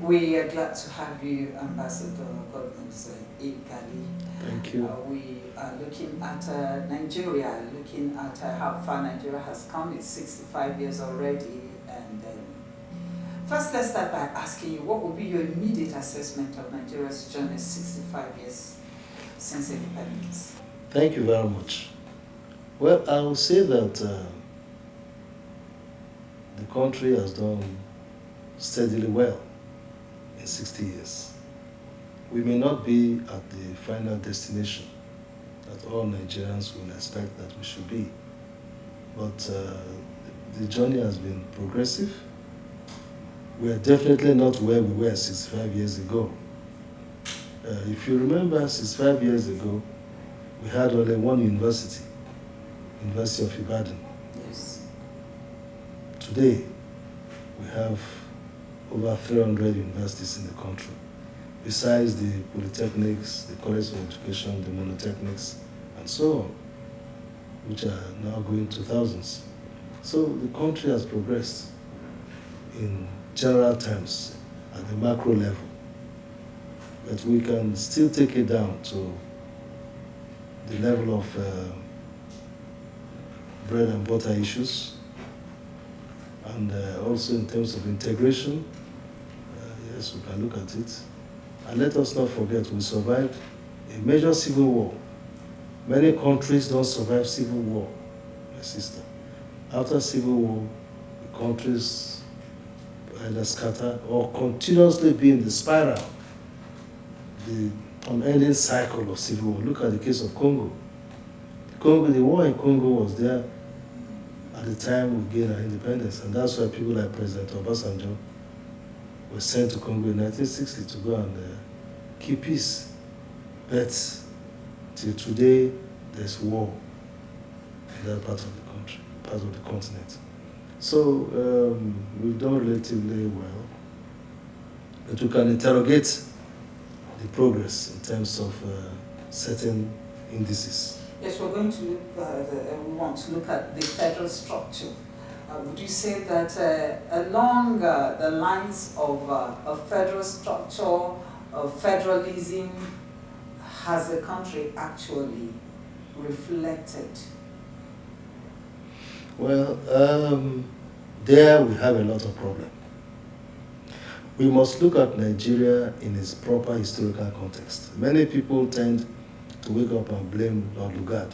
We are glad to have you, Ambassador Godknows Igali. Thank you. We are looking at Nigeria, looking at how far Nigeria has come. It's 65 years already. And first, let's start by asking you, what would be your immediate assessment of Nigeria's journey 65 years since independence? Thank you very much. Well, I will say that the country has done steadily well in 60 years. We may not be at the final destination that all Nigerians will expect that we should be, but the journey has been progressive. We are definitely not where we were 65 years ago. If you remember, 65 years ago, we had only one university, University of Ibadan. Yes. Today, we have over 300 universities in the country, besides the polytechnics, the college of education, the monotechnics, and so on, which are now going to thousands. So the country has progressed in general terms at the macro level, but we can still take it down to the level of bread and butter issues, and also in terms of integration. Yes, we can look at it. And let us not forget, we survived a major civil war. Many countries don't survive civil war, my sister. After civil war, the countries either scatter or continuously be in the spiral, the unending cycle of civil war. Look at the case of Congo. The war in Congo was there at the time we gained our independence, and that's why people like President Obasanjo were sent to Congo in 1960 to go and keep peace. But till today, there's war in that part of the country, part of the continent. So we've done relatively well, but we can interrogate the progress in terms of certain indices. Yes, we're going to look we want to look at the federal structure. Would you say that along the lines of a federal structure, of federalism, has the country actually reflected? Well, there we have a lot of problems. We must look at Nigeria in its proper historical context. Many people tend to wake up and blame Lord Lugard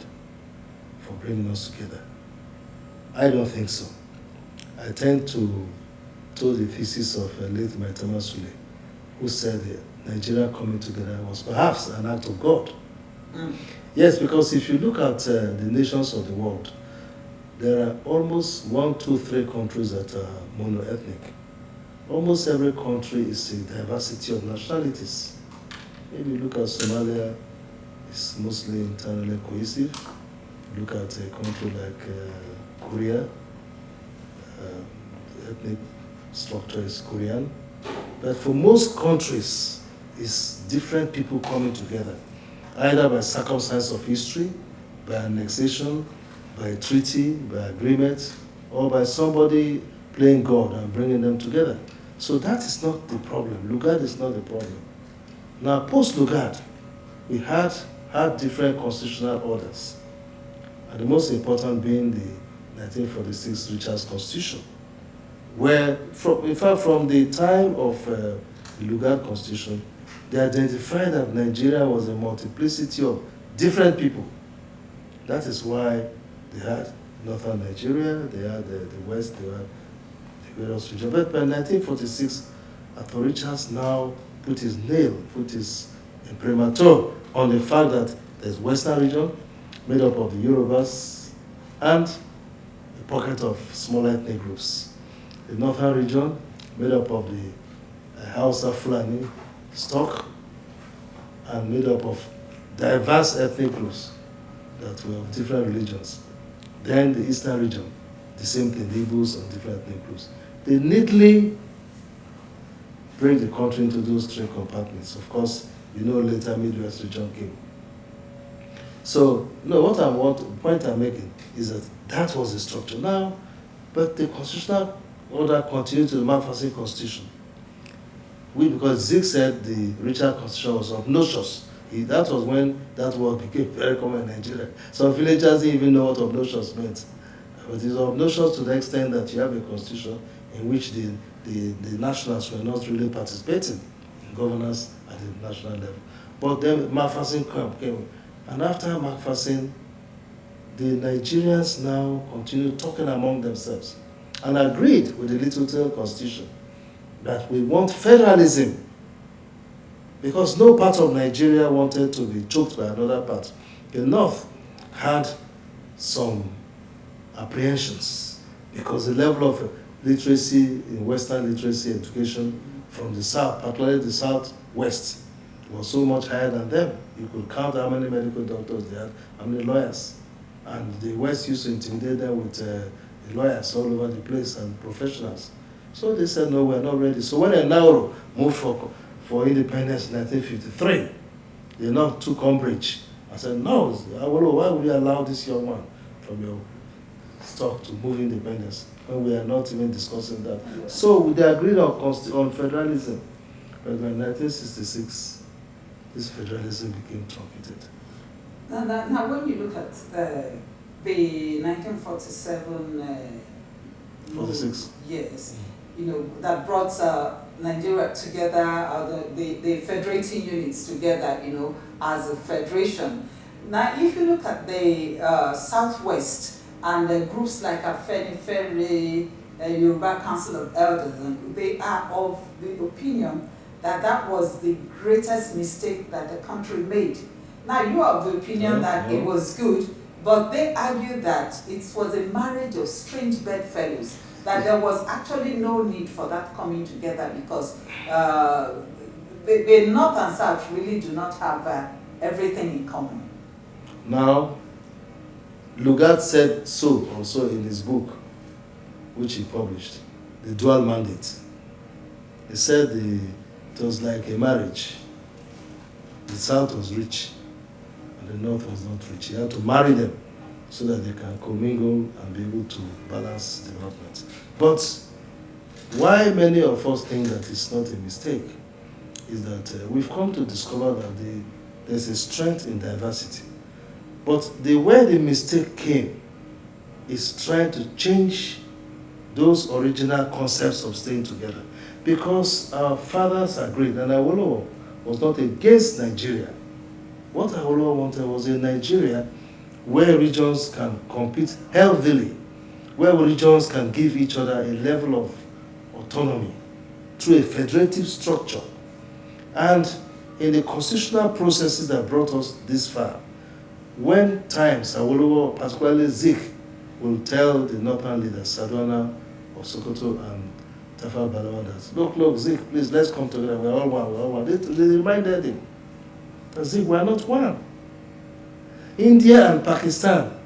for bringing us together. I don't think so. I tend to told the thesis of late Maitama Sule, who said Nigeria coming together was perhaps an act of God. Yes, because if you look at the nations of the world, there are almost 1, 2, 3 countries that are mono-ethnic. Almost every country is a diversity of nationalities. Maybe you look at Somalia, it's mostly internally cohesive. Look at a country like Korea, the ethnic structure is Korean. But for most countries, it's different people coming together, either by circumstance of history, by annexation, by treaty, by agreement, or by somebody playing God and bringing them together. So that is not the problem. Lugard is not the problem. Now, post-Lugard, we had different constitutional orders, and the most important being the 1946 Richards Constitution, where, in fact, from the time of the Lugard Constitution, they identified that Nigeria was a multiplicity of different people. That is why they had northern Nigeria, they had the west, they had the various regions. But by 1946, Arthur Richards now put his imprimatur on the fact that there's western region made up of the Yorubas and a pocket of small ethnic groups. The northern region made up of the Hausa Fulani stock and made up of diverse ethnic groups that were of different religions. Then the eastern region, the same thing, the Igbos and different ethnic groups. They neatly break the country into those 3 compartments. Of course, later Midwest region came. So, the point I'm making is that was the structure. Now, but the constitutional order continued to the Manifesto Constitution. because Zeke said the Richard Constitution was obnoxious. That was when that word became very common in Nigeria. Some villagers didn't even know what obnoxious meant. But it's obnoxious to the extent that you have a constitution in which the nationals were not really participating in governance at the national level. But then Macpherson came. And after Macpherson, the Nigerians now continued talking among themselves and agreed with the Littleton Constitution that we want federalism, because no part of Nigeria wanted to be choked by another part. The North had some apprehensions because the level of literacy in Western literacy education from the South, particularly the Southwest, was so much higher than them. You could count how many medical doctors they had, how many lawyers. And the West used to intimidate them with lawyers all over the place and professionals. So they said, no, we're not ready. So when Nauru moved for independence in 1953, they now took umbrage. I said, no, why would you allow this young man from your stock to move independence when we are not even discussing that? So they agreed on federalism. But in 1966, this federalism became truncated. Now, when you look at the 1947 46. Yes, that brought Nigeria together, the federating units together, as a federation. Now, if you look at the Southwest and groups like Afenifere, Yoruba Council of Elders, they are of the opinion that that was the greatest mistake that the country made. Now, you are of the opinion that it was good, but they argue that it was a marriage of strange bedfellows, that there was actually no need for that coming together because the North and South really do not have everything in common. Now, Lugard said so also in his book, which he published, The Dual Mandate. He said it was like a marriage. The South was rich and the North was not rich. He had to marry them so that they can commingle and be able to balance development. But why many of us think that it's not a mistake is that we've come to discover that there's a strength in diversity. But the way the mistake came is trying to change those original concepts of staying together. Because our fathers agreed, and Awolowo was not against Nigeria. What Awolowo wanted was a Nigeria where regions can compete healthily, where regions can give each other a level of autonomy through a federative structure. And in the constitutional processes that brought us this far, when times Awolowo, particularly Zeke, will tell the northern leaders, Sadwana of Sokoto and Tafawa Balewa, that, look, Zeke, please, let's come together, we're all one. They reminded him that Zeke, we're not one. India and Pakistan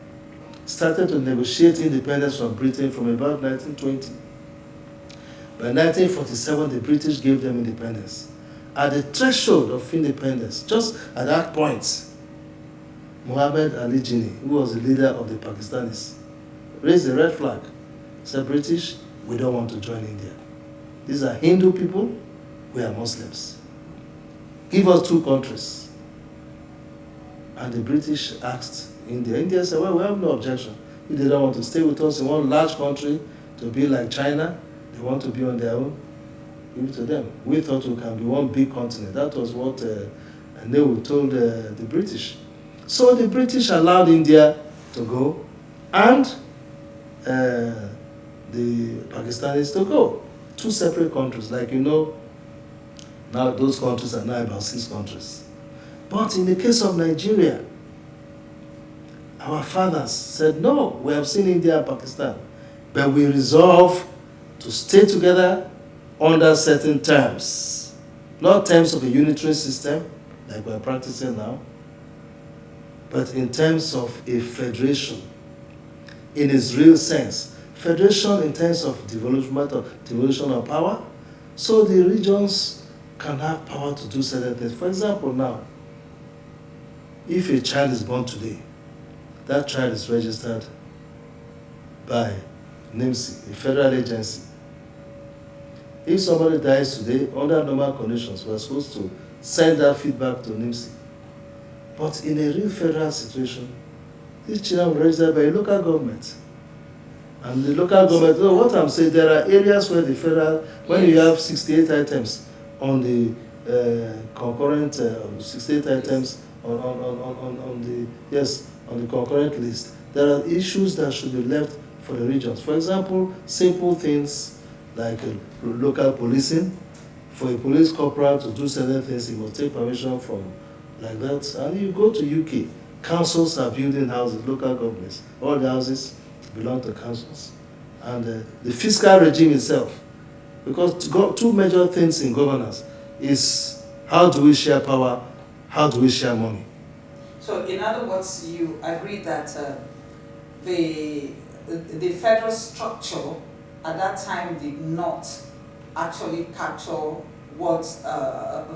started to negotiate independence from Britain from about 1920. By 1947, the British gave them independence. At the threshold of independence, just at that point, Muhammad Ali Jinnah, who was the leader of the Pakistanis, raised the red flag. Said, British, we don't want to join India. These are Hindu people, we are Muslims. Give us two countries. And the British asked India. India said, well, we have no objection. If they don't want to stay with us in one large country to be like China, they want to be on their own, give it to them. We thought we can be one big continent. That was what Nehru told the British. So the British allowed India to go and the Pakistanis to go. Two separate countries. Like now those countries are now about 6 countries. But in the case of Nigeria, our fathers said, no, we have seen India and Pakistan, but we resolve to stay together under certain terms. Not terms of a unitary system, like we're practicing now, but in terms of a federation, in its real sense. Federation in terms of devolution of power, so the regions can have power to do certain things. For example, now, if a child is born today, that child is registered by NIMSI, a federal agency. If somebody dies today, under normal conditions, we're supposed to send that feedback to NIMSI. But in a real federal situation, these children were registered by a local government. And the local government, what I'm saying, there are areas where the federal, when you have 68 items on the concurrent, 68 items on the concurrent list, there are issues that should be left for the regions. For example, simple things like local policing. For a police corporal to do certain things, he must take permission from like that. And you go to UK, councils are building houses, local governments, all the houses belong to councils. And the fiscal regime itself, because two major things in governance is how do we share power, how do we share money. So in other words, you agree that the federal structure at that time did not actually capture what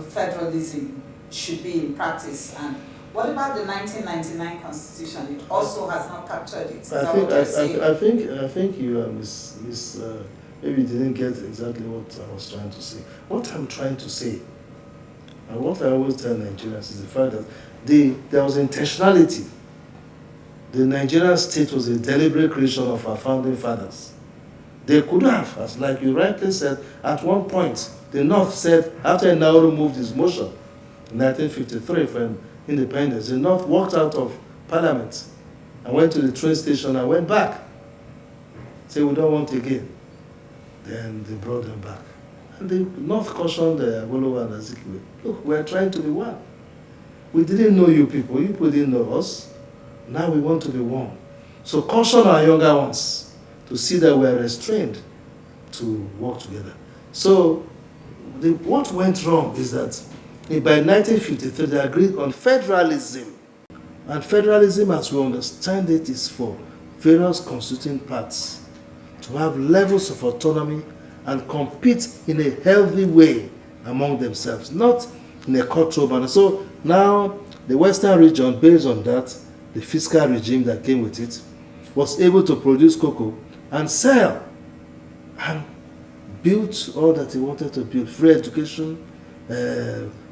federalism should be in practice. And what about the 1999 Constitution? It also has not captured it. I think you maybe you didn't get exactly what I was trying to say. What I'm trying to say, and what I always tell Nigerians, is the fact that there was intentionality. The Nigerian state was a deliberate creation of our founding fathers. They could have, as like you rightly said, at one point, the North said, after Nauru moved his motion in 1953 for independence, the North walked out of Parliament and went to the train station and went back. Say, we don't want again. Then they brought them back. And the North cautioned Awolowo and Azikiwe, look, we're trying to be one. We didn't know you people didn't know us. Now we want to be one. So caution our younger ones to see that we are restrained to work together. So what went wrong is that by 1953 they agreed on federalism. And federalism, as we understand it, is for various constituting parts to have levels of autonomy and compete in a healthy way among themselves, not in a cutthroat manner. So now the Western region, based on that, the fiscal regime that came with it, was able to produce cocoa and sell and built all that he wanted to build: free education,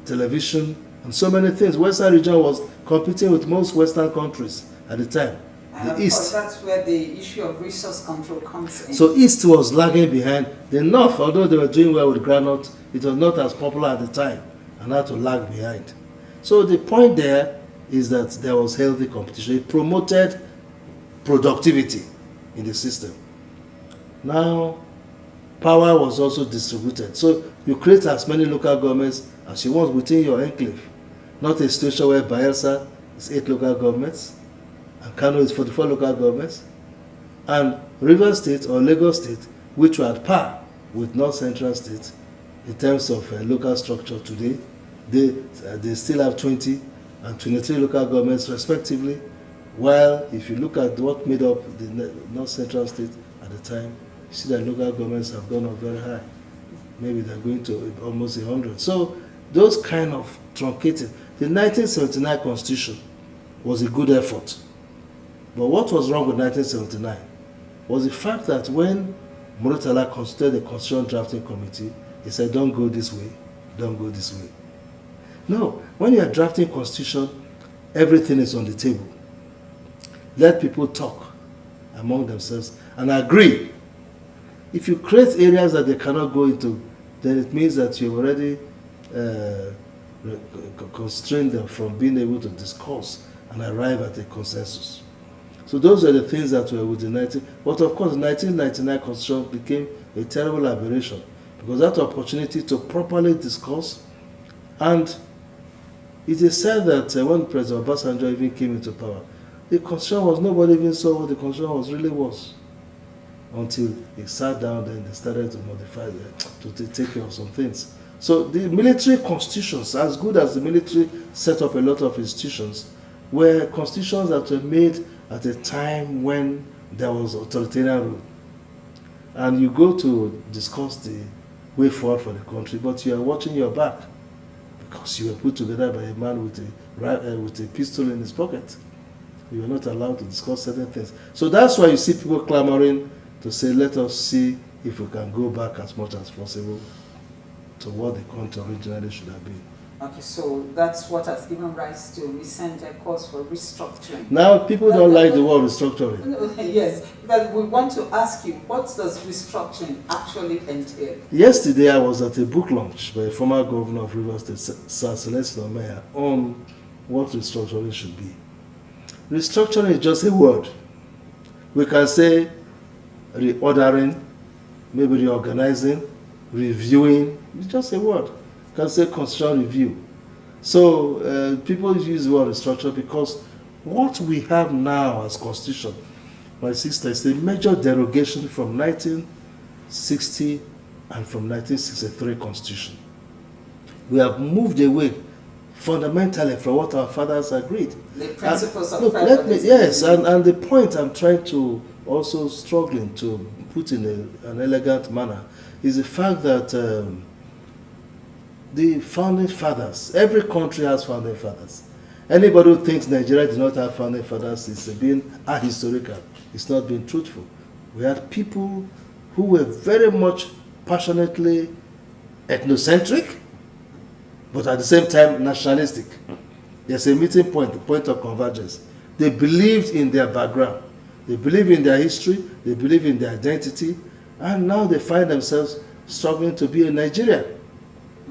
television, and so many things. Western region was competing with most Western countries at the time. And the of East. course, that's where the issue of resource control comes in. So East was lagging behind. The North, although they were doing well with groundnut, it was not as popular at the time and had to lag behind. So the point there is that there was healthy competition. It promoted productivity in the system. Now, power was also distributed. So you create as many local governments as you want within your enclave. Not a situation where Bayelsa is 8 local governments, and Kano is 44 local governments, and Rivers State or Lagos State, which were at par with North Central State in terms of local structure today, they still have 20 and 23 local governments respectively, while if you look at what made up the North Central State at the time, you see that local governments have gone up very high. Maybe they're going to almost 100. So those kind of truncated. The 1979 Constitution was a good effort. But what was wrong with 1979 was the fact that when Murtala constituted the Constitution Drafting Committee, he said, don't go this way, don't go this way. No, when you are drafting Constitution, everything is on the table. Let people talk among themselves and agree. If you create areas that they cannot go into, then it means that you've already constrained them from being able to discuss and arrive at a consensus. So those are the things that were with the 19... But of course, the 1999 Constitution became a terrible aberration because that opportunity to properly discuss, and it is said that when President Obasanjo even came into power, the Constitution was, nobody even saw what the Constitution really was. Until he sat down, then they started to modify to take care of some things. So the military constitutions, as good as the military set up a lot of institutions, were constitutions that were made at a time when there was authoritarian rule. And you go to discuss the way forward for the country, but you are watching your back because you were put together by a man with a pistol in his pocket. You were not allowed to discuss certain things. So that's why you see people clamoring to say, let us see if we can go back as much as possible to what the country originally should have been. Okay, so that's what has given rise to recent calls for restructuring. Now, people don't like the word restructuring. Yes, but we want to ask you, what does restructuring actually entail? Yesterday, I was at a book launch by a former governor of Rivers State, Sir Celestine Omeya, on what restructuring should be. Restructuring is just a word. We can say reordering, maybe reorganizing, reviewing. It's just a word. You can say constitutional review. So people use the word restructure because what we have now as constitution, my sister, is a major derogation from 1960 and from 1963 constitution. We have moved away fundamentally from what our fathers agreed. The principles of federalism. Yes, and the point I'm trying to also struggling to put in an elegant manner is the fact that the founding fathers, every country has founding fathers. Anybody who thinks Nigeria did not have founding fathers is being ahistorical. It's not being truthful. We had people who were very much passionately ethnocentric, but at the same time nationalistic. There's a meeting point, the point of convergence. They believed in their background. They believe in their history. They believe in their identity. And now they find themselves struggling to be a Nigerian.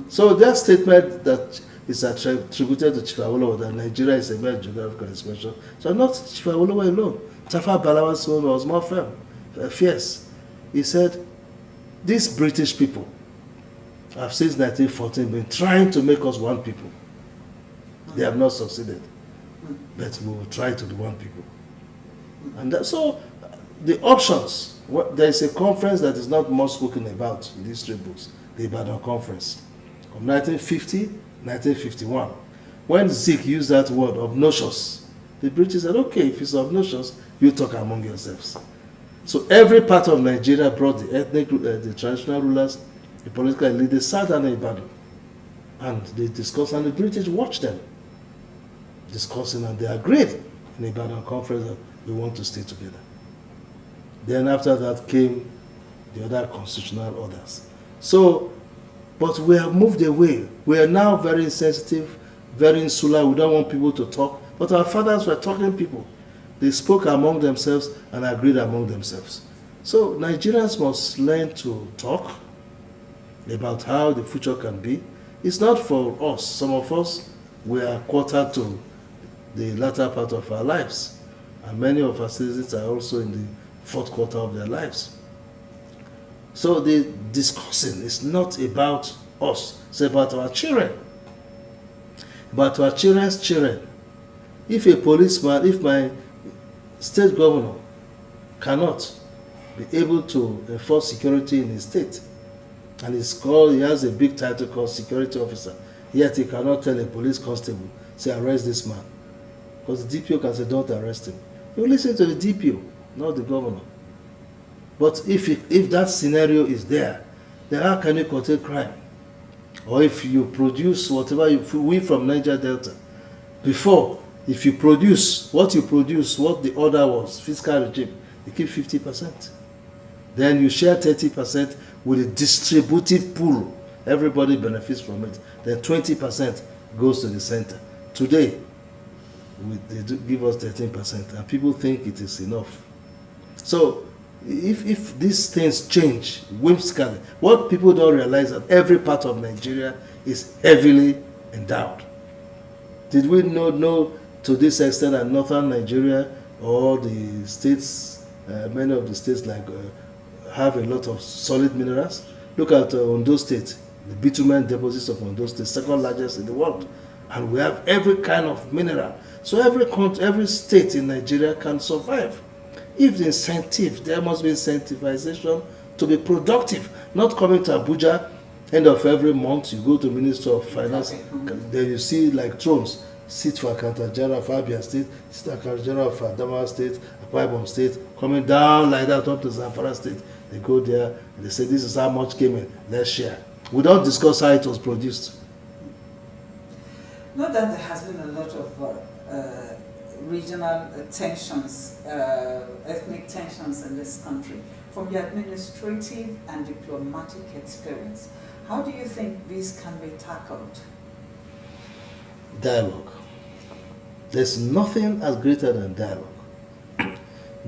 So that statement that is attributed to Chief Awolowo that Nigeria is a mere geographical expression. So not Chief Awolowo alone. Tafawa Balewa's own was more firm, fierce. He said, these British people have since 1914 been trying to make us one people. They have not succeeded. But we will try to be one people. And so the options, there is a conference that is not much spoken about in these three books, the Ibadan Conference of 1950, 1951. When Zik used that word, obnoxious, the British said, okay, if it's obnoxious, you talk among yourselves. So every part of Nigeria brought the ethnic, the traditional rulers, the political elite, they sat down in Ibadan and they discussed, and the British watched them discussing, and they agreed in the Ibadan Conference that we want to stay together. Then after that came the other constitutional orders. So, but we have moved away. We are now very sensitive, very insular. We don't want people to talk. But our fathers were talking people. They spoke among themselves and agreed among themselves. So Nigerians must learn to talk about how the future can be. It's not for us. Some of us, we are quartered to the latter part of our lives. And many of our citizens are also in the fourth quarter of their lives. So the discussing is not about us, it's about our children. About our children's children. If a policeman, if my state governor cannot be able to enforce security in his state, and he has a big title called security officer, yet he cannot tell a police constable, say, arrest this man. Because the DPO can say, don't arrest him. You listen to the DPO, not the governor. But if that scenario is there, then how can you contain crime? Or if you produce whatever we from Niger Delta, before, if you produce what the order was, fiscal regime, you keep 50%. Then you share 30% with a distributive pool. Everybody benefits from it. Then 20% goes to the center. Today, they do give us 13%, and people think it is enough. So, if these things change whimsically, what people don't realize is that every part of Nigeria is heavily endowed. Did we know to this extent that northern Nigeria or the states, many of the states have a lot of solid minerals? Look at Ondo State, the bitumen deposits of Ondo State, second largest in the world. And we have every kind of mineral. So every state in Nigeria can survive. If the incentive, there must be incentivization to be productive, not coming to Abuja, end of every month, you go to Minister of Finance, then you see like thrones, sit for Accountant General of Abia State, sit for Accountant General of Adamawa State, Akwa Ibom State, coming down like that up to Zamfara State. They go there and they say, this is how much came in, let's share. We don't discuss how it was produced. Not that there has been a lot of regional tensions, ethnic tensions in this country. From your administrative and diplomatic experience, how do you think this can be tackled? Dialogue. There's nothing as greater than dialogue.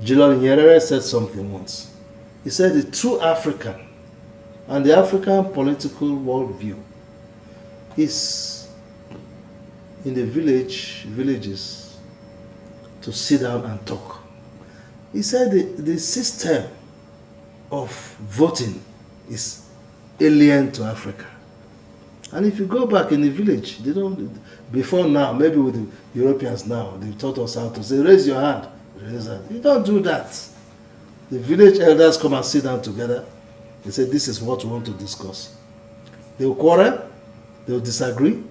Julian Nyerere said something once. He said the true African and the African political worldview is in the villages to sit down and talk. He said the system of voting is alien to Africa. And if you go back in the village, they don't, before now, maybe with the Europeans now, they've taught us how to say, raise your hand, raise your hand. You don't do that. The village elders come and sit down together. They say, this is what we want to discuss. They will quarrel, they will disagree,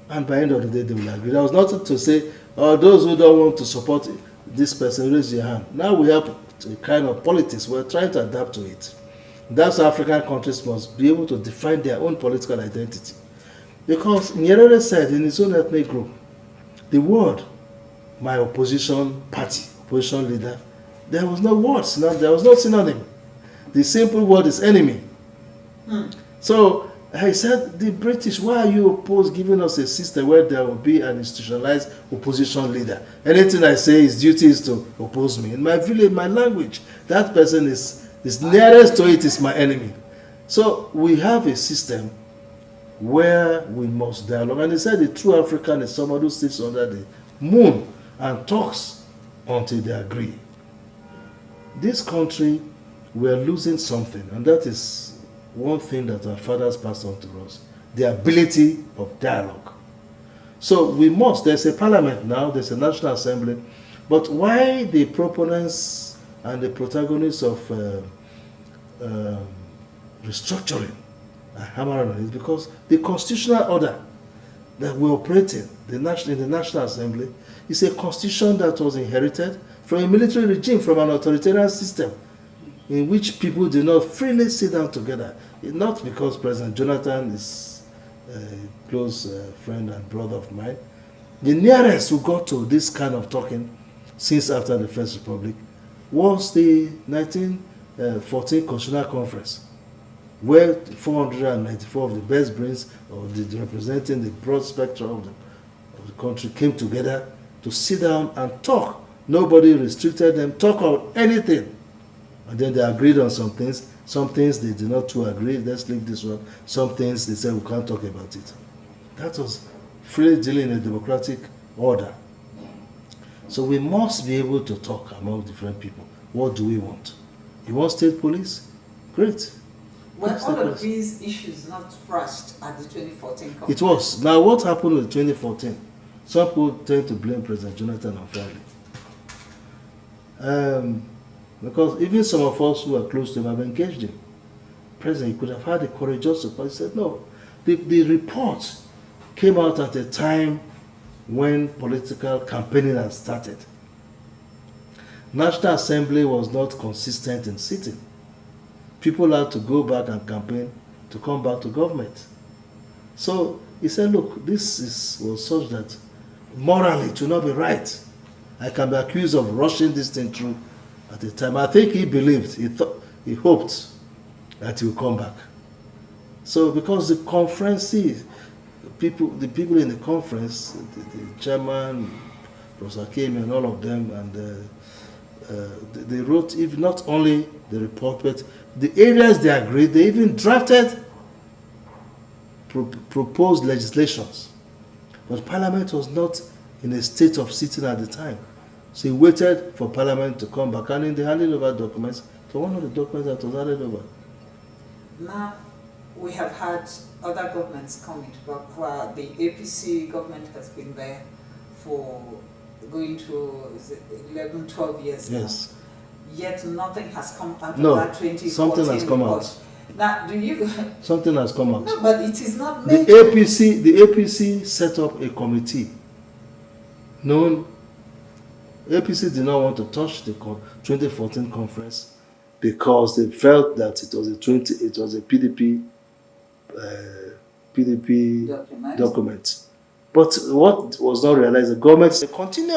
and by the end of the day, they will agree. There was nothing to say, oh, those who don't want to support this person, raise your hand. Now we have a kind of politics. We're trying to adapt to it. That's why African countries must be able to define their own political identity. Because Nyerere said in his own ethnic group, the word, my opposition party, opposition leader, there was no words, there was no synonym. The simple word is enemy. So I said, the British, why are you opposed giving us a system where there will be an institutionalized opposition leader? Anything I say, his duty is to oppose me. In my village, my language, that person is nearest to it is my enemy. So we have a system where we must dialogue. And he said the true African is someone who sits under the moon and talks until they agree. This country, we are losing something, and that is one thing that our fathers passed on to us, the ability of dialogue. So we must, there's a parliament now, there's a National Assembly, but why the proponents and the protagonists of restructuring are hammering on it, because the constitutional order that we operate in the National Assembly is a constitution that was inherited from a military regime, from an authoritarian system in which people do not freely sit down together. Not because President Jonathan is a close friend and brother of mine. The nearest who got to this kind of talking since after the First Republic was the 1914 Constitutional Conference, where 494 of the best brains representing the broad spectrum of the country came together to sit down and talk. Nobody restricted them, talk about anything. And then they agreed on some things. Some things they did not too agree, let's leave this one. Some things they said we can't talk about it. That was freely dealing in a democratic order. So we must be able to talk among different people. What do we want? You want state police? Great. Were all of these issues not thrashed at the 2014 conference? It was. Now what happened with 2014? Some people tend to blame President Jonathan unfairly. Because even some of us who are close to him have engaged him. President, he could have had the courage just to, but he said no. The report came out at a time when political campaigning had started. National Assembly was not consistent in sitting. People had to go back and campaign to come back to government. So he said, look, this was such that morally it will not be right. I can be accused of rushing this thing through at the time. I think he believed, he hoped that he would come back. So because the conference, the people in the conference, the chairman, Professor Kemi and all of them, and they wrote, if not only the report, but the areas they agreed, they even drafted proposed legislations. But Parliament was not in a state of sitting at the time. So he waited for Parliament to come back, and in the handing over documents, so one of the documents that was handed over. Now, we have had other governments come into power. The APC government has been there for going to 11, 12 years yes. now. Yet nothing has come out no, of that 2014 something has come report. out. Now, do you... Something has come out. No, but it is not The APC set up a committee known... APC did not want to touch the 2014 conference because they felt that it was a PDP document. But what was not realized, the government said, continue.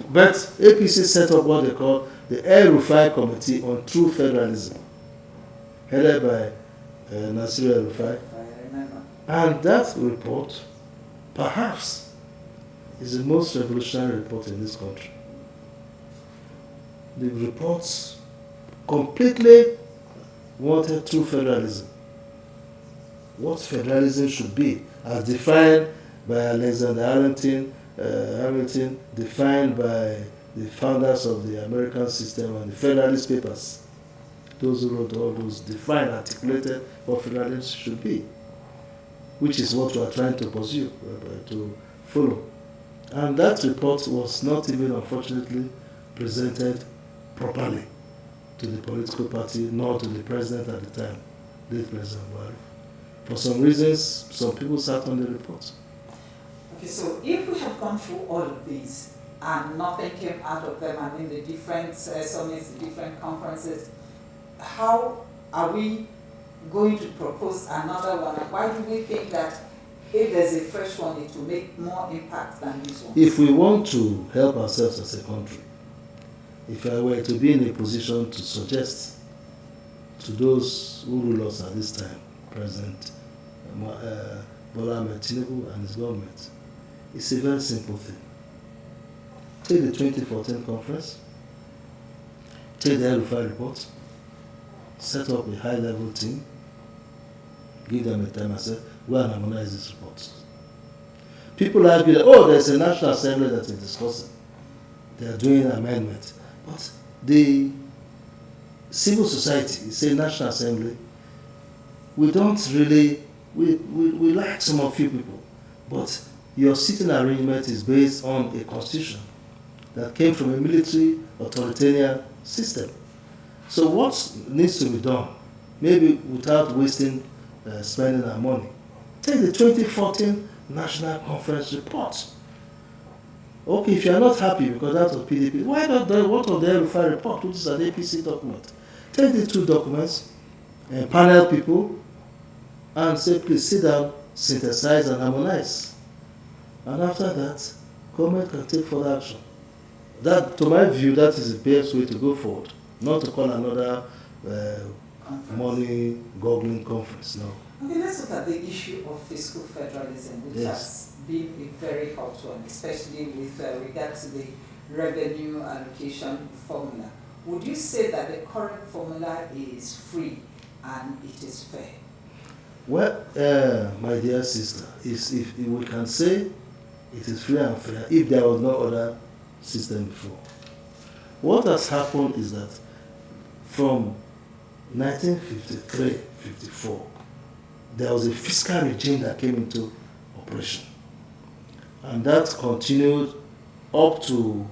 But APC set up what they call the El-Rufai Committee on True Federalism, headed by Nasir El-Rufai. I remember. And that report, perhaps, is the most revolutionary report in this country. The reports completely wanted true federalism. What federalism should be, as defined by Alexander Hamilton, defined by the founders of the American system and the Federalist Papers. Those who wrote all those defined, articulated what federalism should be, which is what we are trying to pursue, to follow. And that report was not even, unfortunately, presented properly to the political party, nor to the president at the time, late President Buhari. For some reasons, some people sat on the report. Okay, so if we have gone through all of these and nothing came out of them, I mean the different summits, the different conferences, how are we going to propose another one? And why do we think that if there's a fresh one, it will make more impact than this one? If we want to help ourselves as a country, if I were to be in a position to suggest to those who rule us at this time, President Bola Ahmed Tinubu and his government, it's a very simple thing. Take the 2014 conference, take the El-Rufai report, set up a high-level team, give them a time and say, go and harmonize these reports. People argue that, oh, there's a National Assembly that is discussing. They are doing amendments. But the civil society, say National Assembly, we don't really, we like some of you people, but your sitting arrangement is based on a constitution that came from a military authoritarian system. So what needs to be done, maybe without wasting spending our money, take the 2014 National Conference report. Okay, if you are not happy because that was PDP, why not what of the El-Rufai report, which is an APC document? Take the two documents, panel people, and say, please sit down, synthesize and harmonize. And after that, government can take further action. That, to my view, that is the best way to go forward. Not to call another money gobbling conference, no. Okay, let's look at the issue of fiscal federalism, which has been a very hot one, especially with regard to the revenue allocation formula. Would you say that the current formula is free and it is fair? Well, my dear sister, if we can say it is free and fair if there was no other system before. What has happened is that from 1953-54, there was a fiscal regime that came into operation. And that continued up to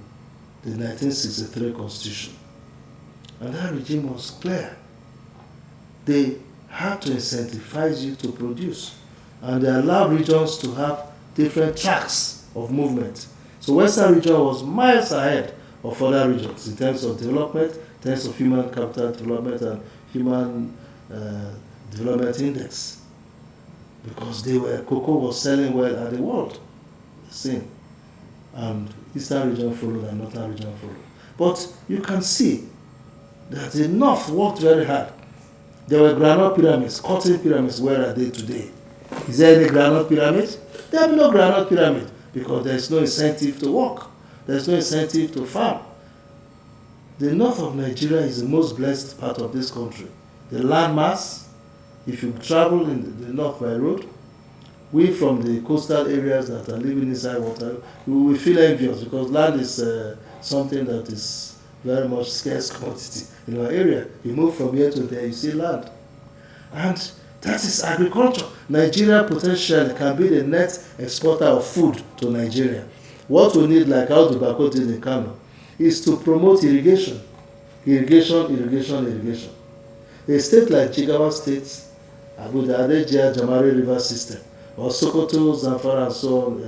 the 1963 Constitution. And that regime was clear. They had to incentivize you to produce. And they allowed regions to have different tracks of movement. So Western region was miles ahead of other regions in terms of development, in terms of human capital development and human development index. Because cocoa was selling well at the world scene. And Eastern region followed and Northern region followed. But you can see that the North worked very hard. There were granite pyramids, cotton pyramids. Where are they today? Is there any granite pyramid? There have no granite pyramid because there is no incentive to work. There is no incentive to farm. The north of Nigeria is the most blessed part of this country. The landmass, if you travel in the north by road, we from the coastal areas that are living inside water, we will feel envious because land is something that is very much scarce commodity in our area. You move from here to there, you see land. And that is agriculture. Nigeria potentially can be the net exporter of food to Nigeria. What we need, like how Tobacco did in Kano, is to promote irrigation. Irrigation. A state like Jigawa State, Abuja, Adejia, Jamari River System, or Sokoto, Zamfara, and so on,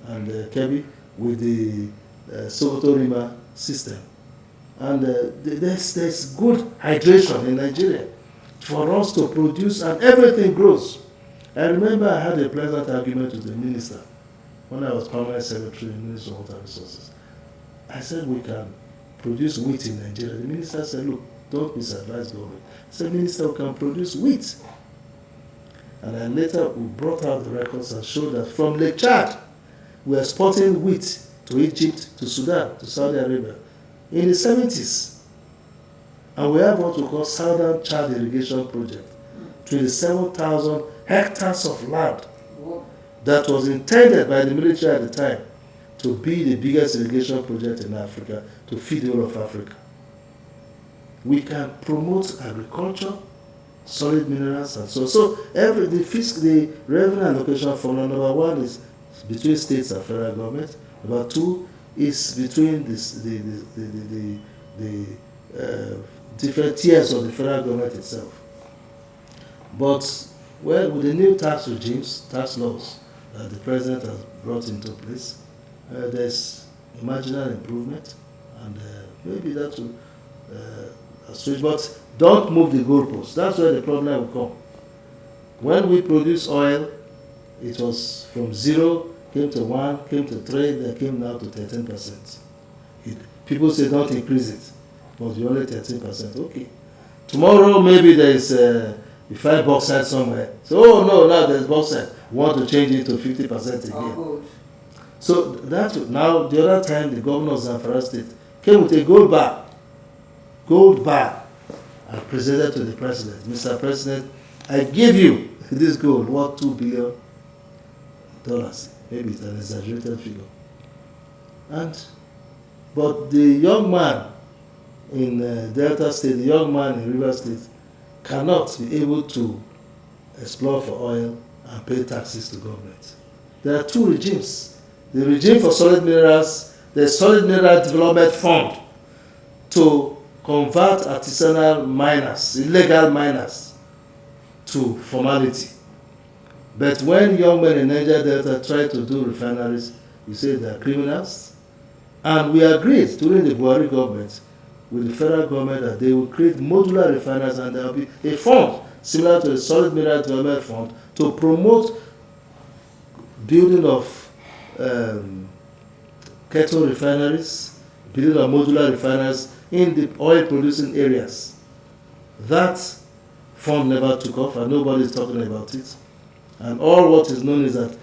and Kebbi with the Sokoto River system. And there's good hydration in Nigeria for us to produce, and everything grows. I remember I had a pleasant argument with the minister when I was permanent secretary in the Ministry of Water Resources. I said we can produce wheat in Nigeria. The minister said, look, don't misadvise government. He said, minister, we can produce wheat. And then later we brought out the records and showed that from Lake Chad, we are exporting wheat to Egypt, to Sudan, to Saudi Arabia in the 70s. And we have what we call Southern Chad Irrigation Project, 27,000 hectares of land that was intended by the military at the time to be the biggest irrigation project in Africa, to feed the whole of Africa. We can promote agriculture, solid minerals, and so on. So the revenue allocation formula, number one is between states and federal government. Number two is between the different tiers of the federal government itself. But well, with the new tax regimes, tax laws that the president has brought into place, there's a marginal improvement, and maybe that will switch. But don't move the goalposts. That's where the problem will come. When we produce oil, it was from 0, came to 1, came to 3, then came now to 13%. People say don't increase it, but you're only 13%. Okay. Tomorrow maybe there is you find bauxite somewhere. So oh no, now there's bauxite. We want to change it to 50% again. Oh, good. So that now the other time the governor of Zamfara State came with a gold bar, and presented to the president. Mr. President, I give you this gold worth $2 billion. Maybe it's an exaggerated figure. But the young man in Delta State, the young man in River State, cannot be able to explore for oil and pay taxes to government. There are two regimes. The regime for solid minerals, the Solid Mineral Development Fund, to convert artisanal miners, illegal miners, to formality. But when young men in Niger Delta try to do refineries, you say they are criminals. And we agreed during the Buhari government with the federal government that they will create modular refineries, and there will be a fund similar to the Solid Mineral Development Fund to promote building of kettle refineries, building of modular refineries in the oil producing areas. That fund never took off, and nobody is talking about it. And all what is known is that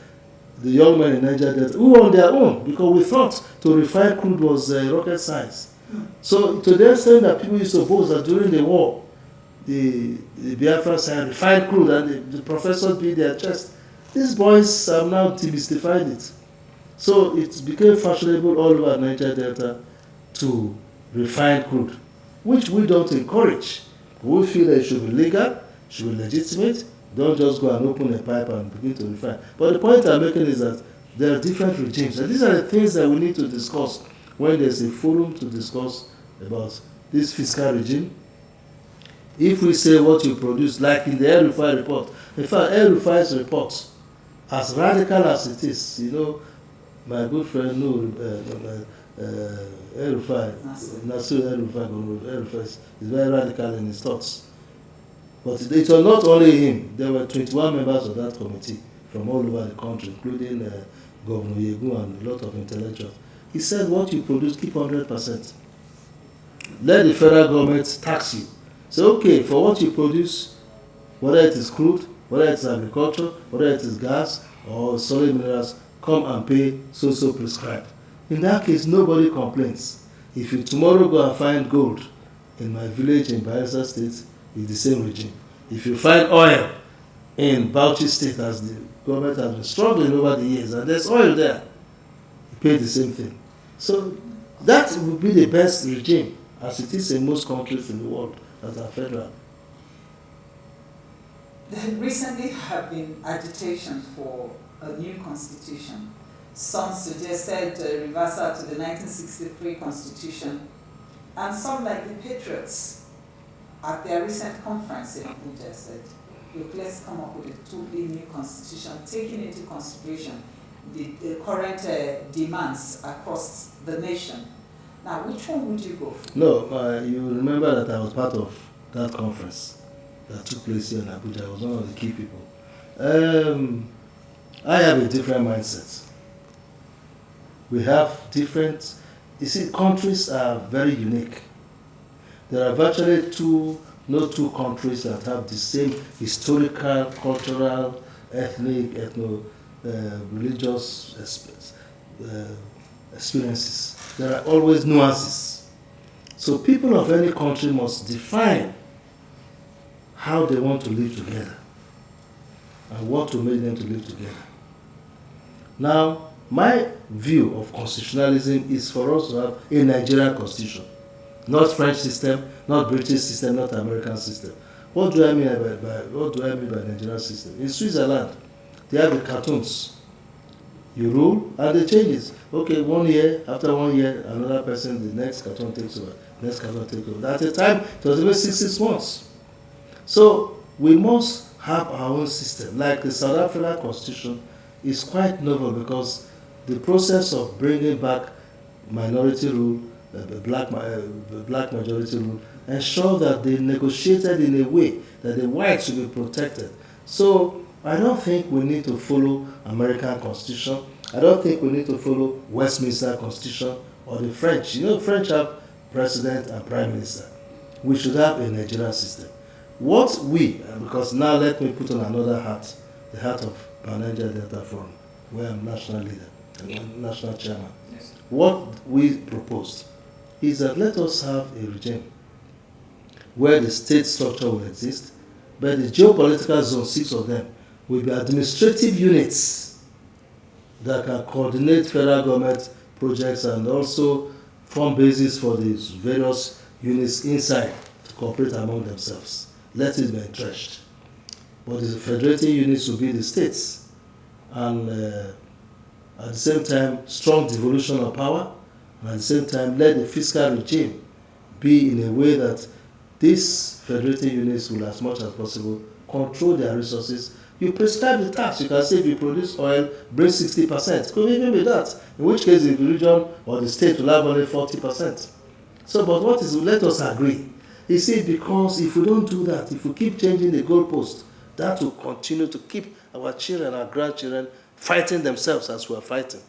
the young men in Niger Delta, who on their own, because we thought to refine crude was rocket science. So to the extent that people used to boast that during the war, the Biafra side refined crude, and the professors beat their chest. These boys have now demystified it. So it became fashionable all over Niger Delta to refine crude, which we don't encourage. We feel that it should be legal, should be legitimate. Don't just go and open a pipe and begin to refine. But the point I'm making is that there are different regimes. And these are the things that we need to discuss when there's a forum to discuss about this fiscal regime. If we say what you produce, like in the El-Rufai report, in fact, El-Rufai's report, as radical as it is, you know, my good friend El-Rufai, Nasir El-Rufai is very radical in his thoughts. But it was not only him. There were 21 members of that committee from all over the country, including Governor Yegu and a lot of intellectuals. He said, what you produce, keep 100%. Let the federal government tax you. So, okay, for what you produce, whether it is crude, whether it is agriculture, whether it is gas or solid minerals, come and pay so prescribed. In that case, nobody complains. If you tomorrow go and find gold in my village in Bayelsa State, it's the same regime. If you find oil in Bauchi State, as the government has been struggling over the years, and there's oil there, you pay the same thing. So that would be the best regime, as it is in most countries in the world that are federal. There recently have been agitations for a new constitution. Some suggested a reversal to the 1963 constitution, and some, like the Patriots, at their recent conference in Abuja, said, look, let's come up with a totally new constitution, taking into consideration the current demands across the nation. Now, which one would you go for? No, you remember that I was part of that conference that took place here in Abuja. I was one of the key people. I have a different mindset. We have different You see, countries are very unique. There are virtually no two countries that have the same historical, cultural, ethnic, religious experiences. There are always nuances. So people of any country must define how they want to live together and what will make them to live together. Now, my view of constitutionalism is for us to have a Nigerian constitution, not French system, not British system, not American system. What do I mean by Nigerian system? In Switzerland, they have the cartoons. You rule and they change it. Okay, 1 year, after 1 year, another person, the next cartoon takes over, next cartoon takes over. At the time, it was even 6 months. So we must have our own system. Like the South African constitution is quite novel because the process of bringing back minority rule, black majority rule, ensure that they negotiated in a way that the whites should be protected. So I don't think we need to follow American constitution. I don't think we need to follow Westminster constitution or the French. You know, French have president and prime minister. We should have a Nigerian system. What we, because now let me put on another hat, the hat of Niger Delta Forum, where I'm national leader, national chairman. Yes. What we proposed is that let us have a regime where the state structure will exist, but the geopolitical zone, 6 of them, will be administrative units that can coordinate federal government projects and also form basis for these various units inside to cooperate among themselves. Let it be entrenched. But the federating units will be the states. And at the same time, strong devolution of power. And at the same time, let the fiscal regime be in a way that these federating units will, as much as possible, control their resources. You prescribe the tax. You can say if you produce oil, bring 60%. It could even be that. In which case, the region or the state will have only 40%. So, but what is, let us agree. You see, because if we don't do that, if we keep changing the goalpost, that will continue to keep our children, our grandchildren, fighting themselves as we are fighting.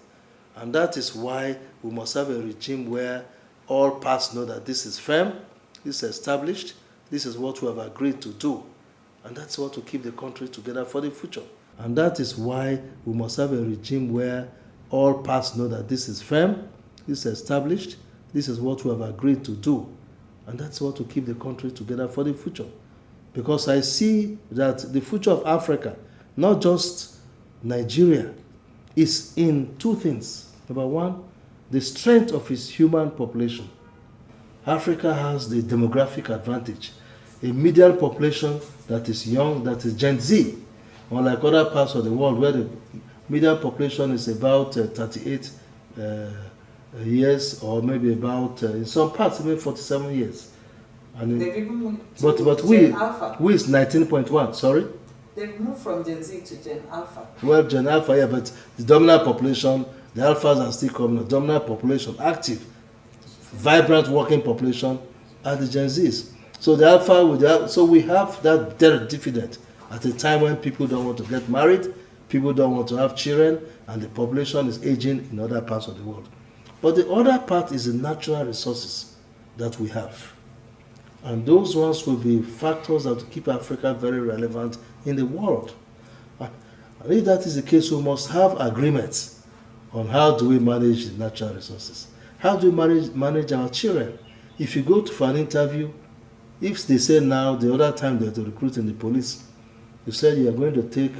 And that is why we must have a regime where all parts know that this is firm, this is established, this is what we have agreed to do. And that's what will keep the country together for the future. And that is why we must have a regime where all parts know that this is firm, this is established, this is what we have agreed to do. And that's what will keep the country together for the future. Because I see that the future of Africa, not just Nigeria, is in 2 things. Number 1, the strength of its human population. Africa has the demographic advantage. A median population that is young, that is Gen Z, unlike other parts of the world where the median population is about 38 years, or maybe about, in some parts, even 47 years. And They've even moved but Gen Alpha. we is 19.1, sorry? They've moved from Gen Z to Gen Alpha. Well, Gen Alpha, yeah, but the dominant population, the Alphas are still coming. The dominant population, active, vibrant working population are the Gen Zs. So the Alpha, so we have that dividend at a time when people don't want to get married, people don't want to have children, and the population is aging in other parts of the world. But the other part is the natural resources that we have. And those ones will be factors that will keep Africa very relevant in the world. And if that is the case, we must have agreements on how do we manage the natural resources. How do we manage our children? If you go for an interview, if they say now, the other time they were to recruit in the police, you said you are going to take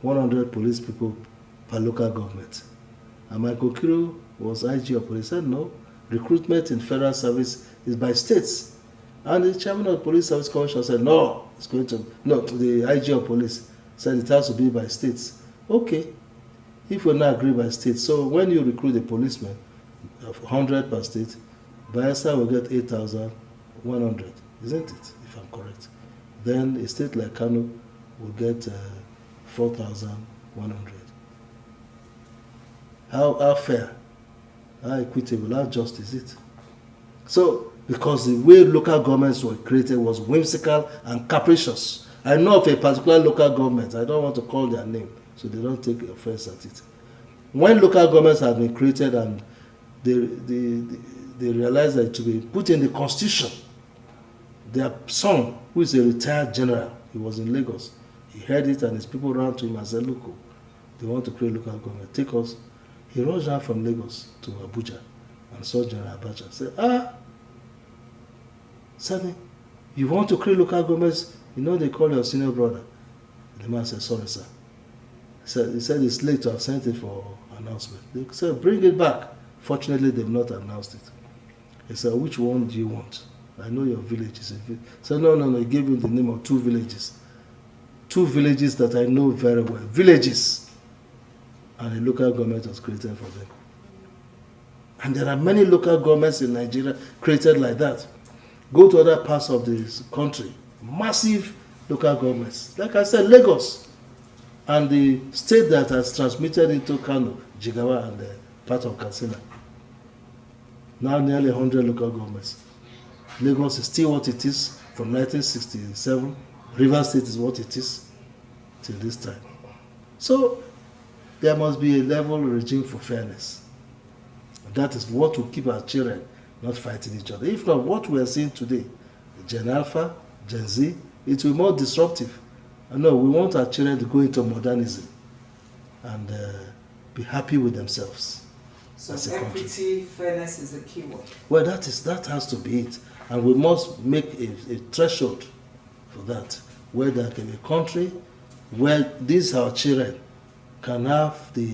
100 police people per local government. And Michael Kiro was IG of police. He said no, recruitment in federal service is by states. And the chairman of the Police Service Commission said, no, it's going to, no, the IG of police said it has to be by states. Okay, if we're not agreed by states, so when you recruit a policeman of 100 per state, Bayelsa will get 8,100, isn't it, if I'm correct? Then a state like Kano will get 4,100. How fair, how equitable, how just is it? So, because the way local governments were created was whimsical and capricious. I know of a particular local government, I don't want to call their name, so they don't take offense at it. When local governments have been created and they realized that it should be put in the constitution. Their son, who is a retired general, he was in Lagos. He heard it and his people ran to him and said, look, they want to create local government. Take us. He rushed down from Lagos to Abuja and saw General Abacha. Said, Sani, you want to create local governments? You know they call your senior brother. The man said, sorry, sir. He said it's late to have sent it for announcement. They said, bring it back. Fortunately, they've not announced it. He said, which one do you want? I know your village is a village. He said, no. He gave him the name of 2 villages. 2 villages that I know very well. Villages. And a local government was created for them. And there are many local governments in Nigeria created like that. Go to other parts of this country. Massive local governments. Like I said, Lagos. And the state that has transmitted into Kano, Jigawa, and part of Katsina. Now nearly 100 local governments. Lagos is still what it is from 1967. Rivers State is what it is till this time. So there must be a level regime for fairness. That is what will keep our children not fighting each other. If not, what we are seeing today, Gen Alpha, Gen Z, it will be more disruptive. I know we want our children to go into modernism and be happy with themselves. So equity, fairness is the key word. Well, that has to be it. And we must make a threshold for that, where there can be a country where these our children can have the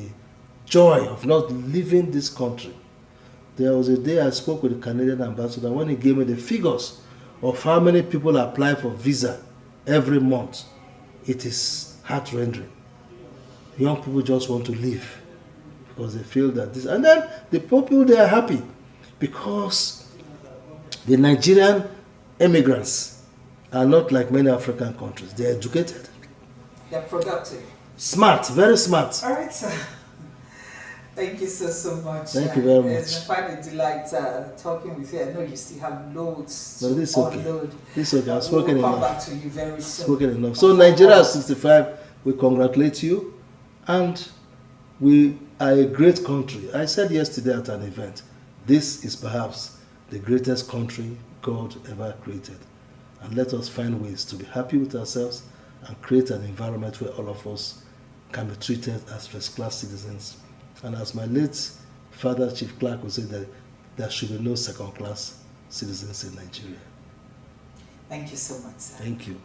joy of not leaving this country. There was a day I spoke with the Canadian ambassador when he gave me the figures of how many people apply for visa every month. It is heart-rending. Young people just want to leave because they feel that this, and then the people, they are happy because the Nigerian immigrants are not like many African countries. They are educated. They are productive. Smart, very smart. All right, sir. Thank you so much. Thank you very much. It's been quite a delight talking with you. I know you still have loads No, this is okay. unload. This is okay. I've spoken enough. We'll come back to you very soon. Spoken enough. So Nigeria 65, we congratulate you, and we are a great country. I said yesterday at an event, this is perhaps the greatest country God ever created. And let us find ways to be happy with ourselves and create an environment where all of us can be treated as first-class citizens. And as my late father, Chief Clerk, would say, that there should be no second-class citizens in Nigeria. Thank you so much, sir. Thank you.